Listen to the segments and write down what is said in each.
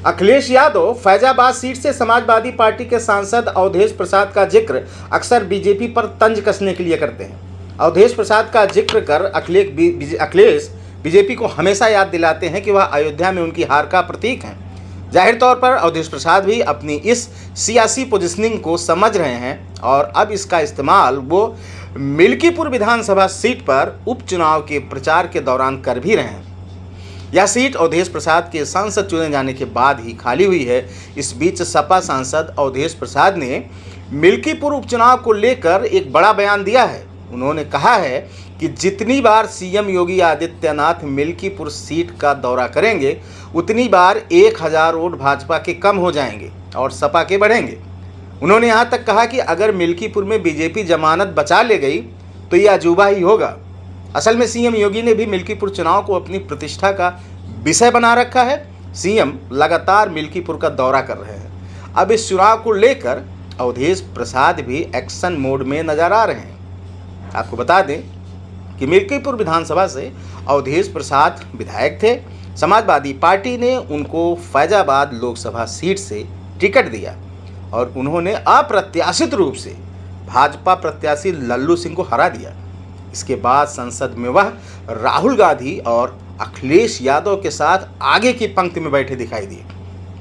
Akhilesh Yadav Faizabad seat से Samajwadi party के सांसद अवधेश प्रसाद का जिक्र अक्सर बीजेपी पर तंज कसने के लिए करते हैं। अवधेश प्रसाद का जिक्र कर अखिलेश बीजेपी को हमेशा याद दिलाते हैं कि वह अयोध्या में उनकी हार का प्रतीक हैं। जाहिर तौर पर अवधेश प्रसाद भी अपनी इस सियासी पोजीशनिंग को समझ रहे हैं और अब इसका इस्तेमाल वो मिल्कीपुर विधानसभा सीट पर उपचुनाव के प्रचार के दौरान कर भी रहे हैं। यह सीट अवधेश प्रसाद के सांसद चुने जाने के बाद ही खाली हुई है। इस बीच सपा सांसद अवधेश प्रसाद ने मिल्कीपुर उपचुनाव को लेकर एक बड़ा बयान दिया है। उन्होंने कहा है कि जितनी बार सीएम योगी आदित्यनाथ मिल्कीपुर सीट का दौरा करेंगे उतनी बार 1000 वोट भाजपा के कम हो जाएंगे और सपा के बढ़ेंगे। उन्होंने यहाँ तक कहा कि अगर मिल्कीपुर में बीजेपी जमानत बचा ले गई तो यह अजूबा ही होगा। असल में सीएम योगी ने भी मिल्कीपुर चुनाव को अपनी प्रतिष्ठा का विषय बना रखा है। सीएम लगातार मिल्कीपुर का दौरा कर रहे हैं। अब इस चुनाव को लेकर अवधेश प्रसाद भी एक्शन मोड में नजर आ रहे हैं। आपको बता दें कि मिल्कीपुर विधानसभा से अवधेश प्रसाद विधायक थे। समाजवादी पार्टी ने उनको फैजाबाद लोकसभा सीट से टिकट दिया और उन्होंने अप्रत्याशित रूप से भाजपा प्रत्याशी लल्लू सिंह को हरा दिया। इसके बाद संसद में वह राहुल गांधी और अखिलेश यादव के साथ आगे की पंक्ति में बैठे दिखाई दिए।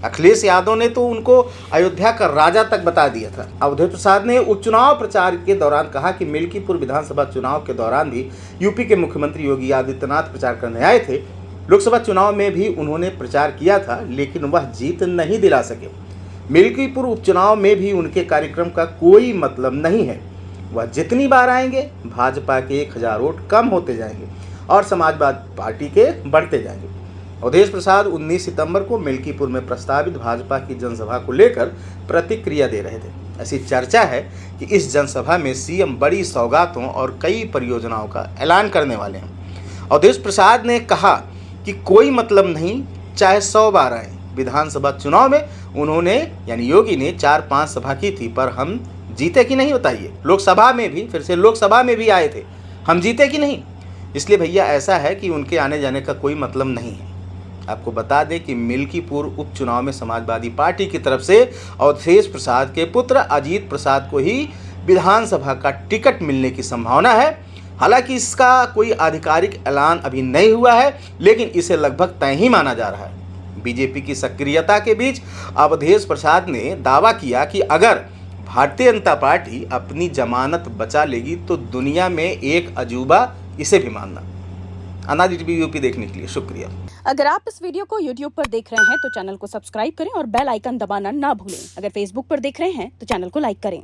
अखिलेश यादव ने तो उनको अयोध्या का राजा तक बता दिया था। अवधेश प्रसाद ने उपचुनाव प्रचार के दौरान कहा कि मिल्कीपुर विधानसभा चुनाव के दौरान भी यूपी के मुख्यमंत्री योगी आदित्यनाथ प्रचार करने आए थे। लोकसभा चुनाव में भी उन्होंने प्रचार किया था, लेकिन वह जीत नहीं दिला सके। मिल्कीपुर उपचुनाव में भी उनके कार्यक्रम का कोई मतलब नहीं है। वह जितनी बार आएंगे भाजपा के 1000 वोट कम होते जाएंगे और समाजवादी पार्टी के बढ़ते जाएंगे। अवधेश प्रसाद 19 सितंबर को मिल्कीपुर में प्रस्तावित भाजपा की जनसभा को लेकर प्रतिक्रिया दे रहे थे। ऐसी चर्चा है कि इस जनसभा में सीएम बड़ी सौगातों और कई परियोजनाओं का ऐलान करने वाले हैं। अवधेश प्रसाद ने कहा कि कोई मतलब नहीं, चाहे 100 बार आए। विधानसभा चुनाव में उन्होंने यानी योगी ने 4-5 सभा की थी, पर हम जीते कि नहीं बताइए। लोकसभा में भी फिर से लोकसभा में भी आए थे, हम जीते कि नहीं। इसलिए भैया ऐसा है कि उनके आने जाने का कोई मतलब नहीं है। आपको बता दें कि मिल्कीपुर उपचुनाव में समाजवादी पार्टी की तरफ से अवधेश प्रसाद के पुत्र अजीत प्रसाद को ही विधानसभा का टिकट मिलने की संभावना है। हालांकि इसका कोई आधिकारिक ऐलान अभी नहीं हुआ है, लेकिन इसे लगभग तय ही माना जा रहा है। बीजेपी की सक्रियता के बीच अवधेश प्रसाद ने दावा किया कि अगर भारतीय जनता पार्टी अपनी जमानत बचा लेगी तो दुनिया में एक अजूबा इसे भी मानना। अनाज टीवी यूपी देखने के लिए शुक्रिया। अगर आप इस वीडियो को YouTube पर देख रहे हैं तो चैनल को सब्सक्राइब करें और बेल आइकन दबाना ना भूलें। अगर Facebook पर देख रहे हैं तो चैनल को लाइक करें।